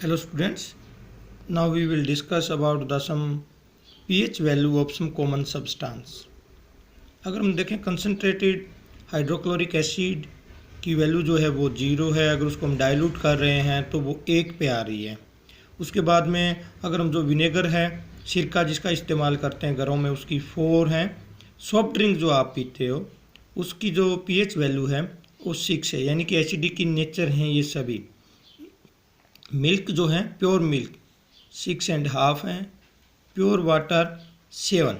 Hello students, now we will discuss about the some pH value of some common substance। अगर हम देखें concentrated hydrochloric acid की value जो है वो 0 है। अगर उसको हम डाइल्यूट कर रहे हैं तो वो 1 पे आ रही है। उसके बाद में अगर हम जो विनेगर है, सिरका जिसका इस्तेमाल करते हैं घरों में, उसकी 4 है। सॉफ्ट ड्रिंक जो आप पीते हो उसकी जो पीएच वैल्यू है वो 6 है, यानी कि एसिडिक इन नेचर हैं ये सभी। मिल्क जो है प्योर मिल्क 6.5 है, प्योर वाटर 7,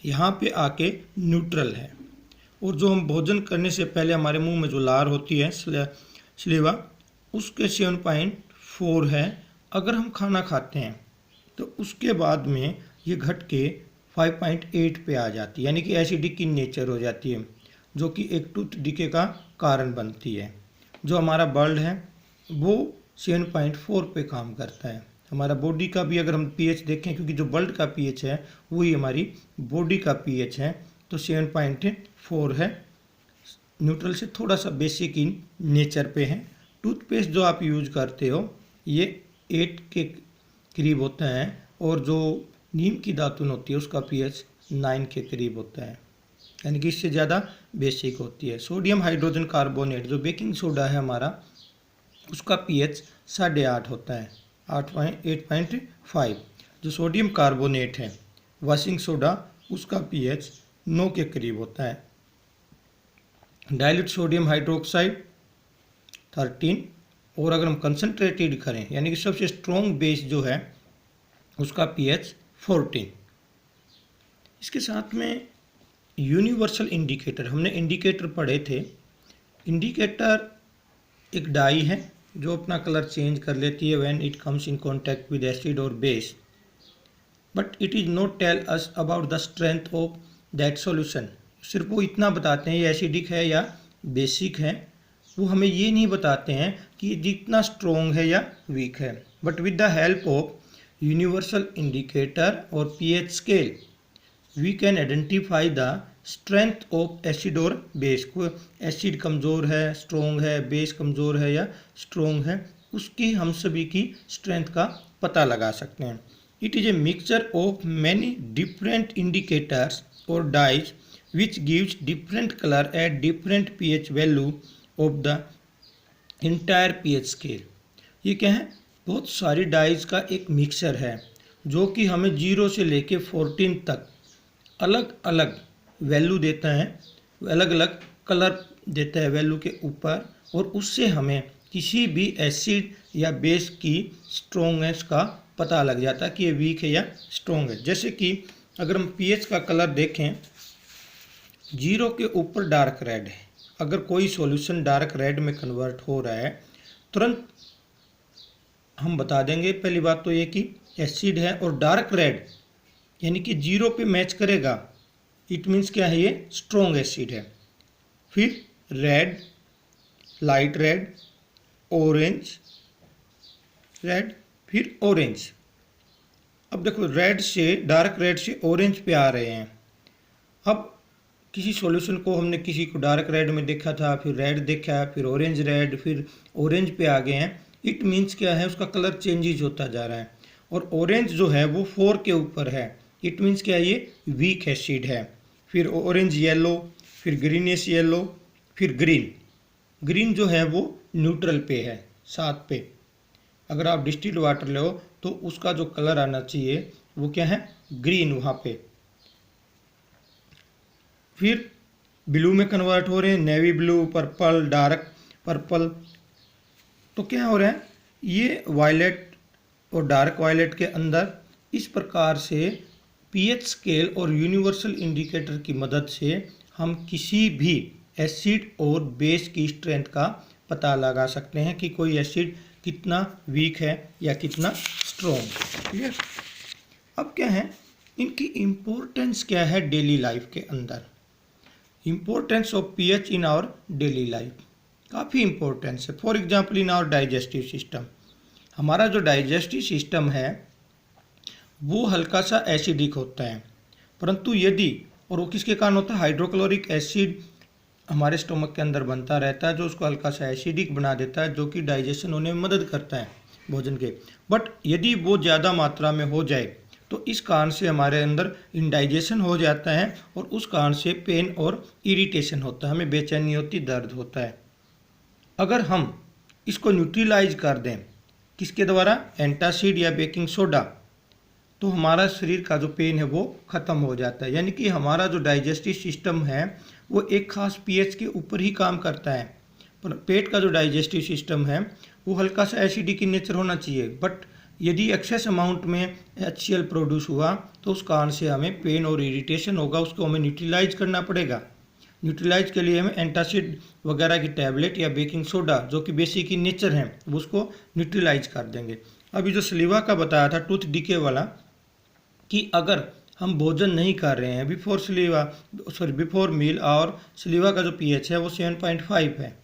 यहाँ पे आके न्यूट्रल है। और जो हम भोजन करने से पहले हमारे मुंह में जो लार होती है स्लेवा, उसके 7.4 है। अगर हम खाना खाते हैं तो उसके बाद में ये घट के 5.8 पे आ जाती है, यानी कि एसिडिक इन नेचर हो जाती है, जो कि एक टूथ डिके का कारण बनती है। जो हमारा ब्लड है वो 7.4 पे काम करता है। हमारा बॉडी का भी अगर हम पीएच देखें, क्योंकि जो ब्लड का पीएच है वही हमारी बॉडी का पीएच है, तो 7.4 है। न्यूट्रल से थोड़ा सा बेसिक इन नेचर पे है। टूथपेस्ट जो आप यूज करते हो ये 8 के करीब होता है, और जो नीम की दातुन होती है उसका पीएच 9 के करीब होता है, यानी कि इससे ज़्यादा बेसिक होती है। सोडियम हाइड्रोजन कार्बोनेट जो बेकिंग सोडा है हमारा, उसका पीएच 8.5 होता है, 8.5। जो सोडियम कार्बोनेट है वॉशिंग सोडा, उसका पीएच 9 के करीब होता है। Dilute sodium hydroxide 13। और अगर हम कंसनट्रेटेड करें, यानी कि सबसे स्ट्रॉन्ग बेस जो है उसका पीएच 14। इसके साथ में यूनिवर्सल इंडिकेटर, हमने इंडिकेटर पढ़े थे। इंडिकेटर एक डाई है जो अपना कलर चेंज कर लेती है when it comes in contact with acid और base, but it is not tell us about the strength of that solution. सिर्फ वो इतना बताते हैं ये एसिडिक है या बेसिक है, वो हमें ये नहीं बताते हैं कि ये जितना स्ट्रॉन्ग है या वीक है। But with the help of universal indicator और pH scale we can identify the strength of acid और बेस। को एसिड कमज़ोर है, स्ट्रॉन्ग है, बेस कमज़ोर है या स्ट्रॉन्ग है, उसकी हम सभी की स्ट्रेंथ का पता लगा सकते हैं। It is a mixture of many different indicators और dyes which gives different colour at different pH value of the entire pH scale. ये क्या है? बहुत सारी डाइज का एक मिक्सचर है जो कि हमें 0 से लेके 14 तक अलग अलग वैल्यू देता है, अलग अलग कलर देता है वैल्यू के ऊपर, और उससे हमें किसी भी एसिड या बेस की स्ट्रॉन्गनेस का पता लग जाता है कि ये वीक है या स्ट्रॉन्ग है। जैसे कि अगर हम पीएच का कलर देखें, 0 के ऊपर डार्क रेड है। अगर कोई सॉल्यूशन डार्क रेड में कन्वर्ट हो रहा है, तुरंत हम बता देंगे पहली बात तो ये कि एसिड है। और डार्क रेड यानी कि 0 पे मैच करेगा, इट मीन्स क्या है, ये स्ट्रॉन्ग एसिड है। फिर red, light red, orange red, फिर ऑरेंज। अब देखो रेड से, डार्क रेड से ऑरेंज पे आ रहे हैं। अब किसी सॉल्यूशन को हमने किसी को डार्क रेड में देखा था, फिर रेड देखा, फिर ऑरेंज रेड, फिर ऑरेंज पे आ गए हैं। इट मीन्स क्या है, उसका कलर चेंजेस होता जा रहा है। और ऑरेंज जो है वो 4 के ऊपर है, इट मीन्स क्या है, ये वीक एसिड है। फिर ऑरेंज येलो, फिर ग्रीनिश येलो, फिर ग्रीन। ग्रीन जो है वो न्यूट्रल पे है, 7 पे। अगर आप डिस्टिल्ड वाटर लो तो उसका जो कलर आना चाहिए वो क्या है, ग्रीन वहाँ पे। फिर ब्लू में कन्वर्ट हो रहे हैं, navy blue, purple, dark purple. तो क्या हो रहा है, ये वायलेट और डार्क वायलेट के अंदर इस प्रकार से पीएच स्केल और यूनिवर्सल इंडिकेटर की मदद से हम किसी भी एसिड और बेस की स्ट्रेंथ का पता लगा सकते हैं कि कोई एसिड कितना वीक है या कितना स्ट्रॉन्ग। क्लियर? अब क्या है, इनकी इम्पोर्टेंस क्या है डेली लाइफ के अंदर। Importance of pH in our daily life काफ़ी इम्पोर्टेंस है। For example in our digestive system, हमारा जो डाइजेस्टिव सिस्टम है वो हल्का सा एसिडिक होता है, परंतु यदि, और वो किसके कारण होता है, हाइड्रोक्लोरिक एसिड हमारे स्टोमक के अंदर बनता रहता है जो उसको हल्का सा एसिडिक बना देता है, जो कि डाइजेशन होने में मदद करता है। भोजन के। बट यदि वो ज़्यादा मात्रा में हो जाए तो इस कारण से हमारे अंदर इंडाइजेशन हो जाता है और उस कारण से पेन और इरिटेशन होता है, हमें बेचैनी होती, दर्द होता है। अगर हम इसको न्यूट्रलाइज कर दें किसके द्वारा, एंटासिड या बेकिंग सोडा, तो हमारा शरीर का जो पेन है वो ख़त्म हो जाता है। यानी कि हमारा जो डाइजेस्टिव सिस्टम है वो एक खास पीएच के ऊपर ही काम करता है। पर पेट का जो डाइजेस्टिव सिस्टम है वो हल्का सा एसिडिक इन नेचर होना चाहिए, बट यदि एक्सेस अमाउंट में HCl प्रोड्यूस हुआ तो उस कारण से हमें पेन और इरिटेशन होगा, उसको हमें न्यूट्रलाइज करना पड़ेगा। न्यूट्रलाइज के लिए हमें एंटासिड वगैरह की टैबलेट या बेकिंग सोडा जो कि बेसिक इन नेचर है वो उसको न्यूट्रलाइज कर देंगे। अभी जो सलीवा का बताया था टूथ डिके वाला, कि अगर हम भोजन नहीं कर रहे हैं बिफोर मील और सलीवा का जो पीएच है वो 7.5 है,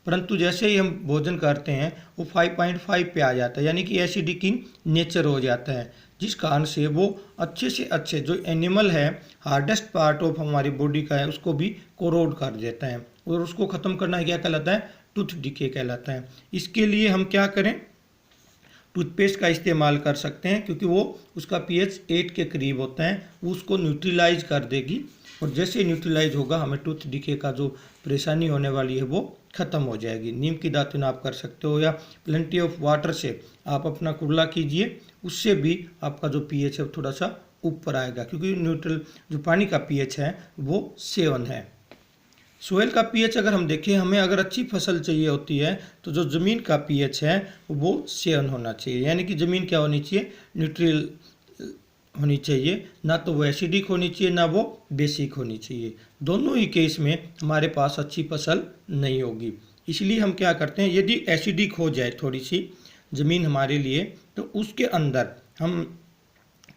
परंतु जैसे ही हम भोजन करते हैं वो 5.5 पे आ जाता है, यानी कि एसिडिक इन नेचर हो जाता है, जिस कारण से वो अच्छे से अच्छे जो एनिमल है, हार्डेस्ट पार्ट ऑफ हमारी बॉडी का है, उसको भी कोरोड कर देता है और उसको ख़त्म करना क्या कहलाता है, टूथ डिके कहलाता है। इसके लिए हम क्या करें, टूथपेस्ट का इस्तेमाल कर सकते हैं क्योंकि वो उसका पीएच 8 के करीब होता है, वो उसको न्यूट्रलाइज कर देगी और जैसे न्यूट्रलाइज होगा हमें टूथ डिके का जो परेशानी होने वाली है वो ख़त्म हो जाएगी। नीम की दातुन आप कर सकते हो या प्लेंटी ऑफ वाटर से आप अपना कुल्ला कीजिए, उससे भी आपका जो पीएच है थोड़ा सा ऊपर आएगा, क्योंकि न्यूट्रल जो पानी का पीएच है वो 7 है। सोयल का पीएच अगर हम देखें, हमें अगर अच्छी फसल चाहिए होती है तो जो ज़मीन का पीएच है वो 7 होना चाहिए, यानी कि ज़मीन क्या होनी चाहिए, न्यूट्रल होनी चाहिए, ना तो वो एसिडिक होनी चाहिए ना वो बेसिक होनी चाहिए। दोनों ही केस में हमारे पास अच्छी फसल नहीं होगी। इसलिए हम क्या करते हैं, यदि एसिडिक हो जाए थोड़ी सी ज़मीन हमारे लिए तो उसके अंदर हम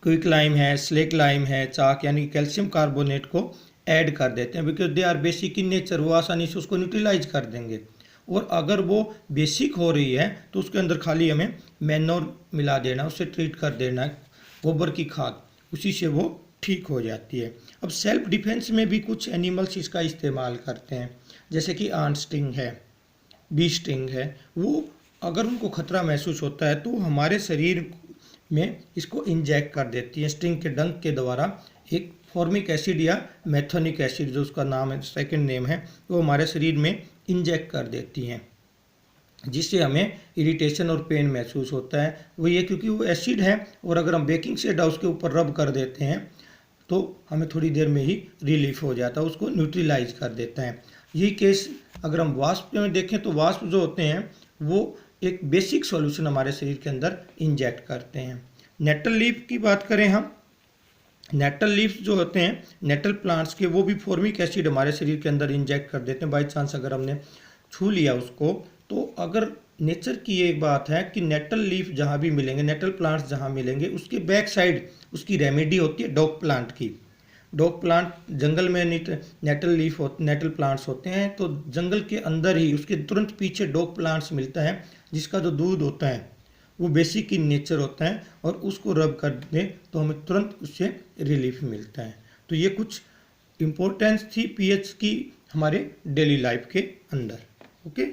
क्विक लाइम है, स्लेक लाइम है, चाक यानी कैल्शियम कार्बोनेट को ऐड कर देते हैं, because they are basic in nature, वो आसानी से उसको न्यूट्रलाइज कर देंगे। और अगर वो बेसिक हो रही है तो उसके अंदर खाली हमें मैनोर मिला देना, उससे ट्रीट कर देना, गोबर की खाद, उसी से वो ठीक हो जाती है। अब सेल्फ डिफेंस में भी कुछ एनिमल्स इसका इस्तेमाल करते हैं, जैसे कि आंट स्टिंग है, बी स्टिंग है, वो अगर उनको खतरा महसूस होता है तो हमारे शरीर में इसको इंजेक्ट कर देती है स्टिंग के डंक के द्वारा। एक फॉर्मिक एसिड या मेथोनिक एसिड जो उसका नाम है, सेकंड नेम है, वो हमारे शरीर में इंजेक्ट कर देती हैं, जिससे हमें इरिटेशन और पेन महसूस होता है। वो ये क्योंकि वो एसिड है और अगर हम बेकिंग सोडा उसके ऊपर रब कर देते हैं तो हमें थोड़ी देर में ही रिलीफ हो जाता है, उसको न्यूट्रलाइज कर देता है। यही केस अगर हम वास्प में देखें तो वास्प जो होते हैं वो एक बेसिक सॉल्यूशन हमारे शरीर के अंदर इंजेक्ट करते हैं। नेटल लीफ की बात करें हम, नेटल लीव्स जो होते हैं नेटल प्लांट्स के, वो भी फॉर्मिक एसिड हमारे शरीर के अंदर इंजेक्ट कर देते हैं बाई चांस अगर हमने छू लिया उसको। तो अगर नेचर की एक बात है कि नेटल लीफ जहाँ भी मिलेंगे, नेटल प्लांट्स जहाँ मिलेंगे, उसके बैक साइड उसकी रेमेडी होती है डॉग प्लांट की। डॉग प्लांट जंगल में नेटल प्लांट्स होते हैं, तो जंगल के अंदर ही उसके तुरंत पीछे डॉग प्लांट्स मिलता है, जिसका जो दूध होता है वो बेसिक इन नेचर होता है और उसको रब कर दें तो हमें तुरंत उससे रिलीफ मिलता है। तो ये कुछ इम्पोर्टेंस थी पीएच की हमारे डेली लाइफ के अंदर। ओके।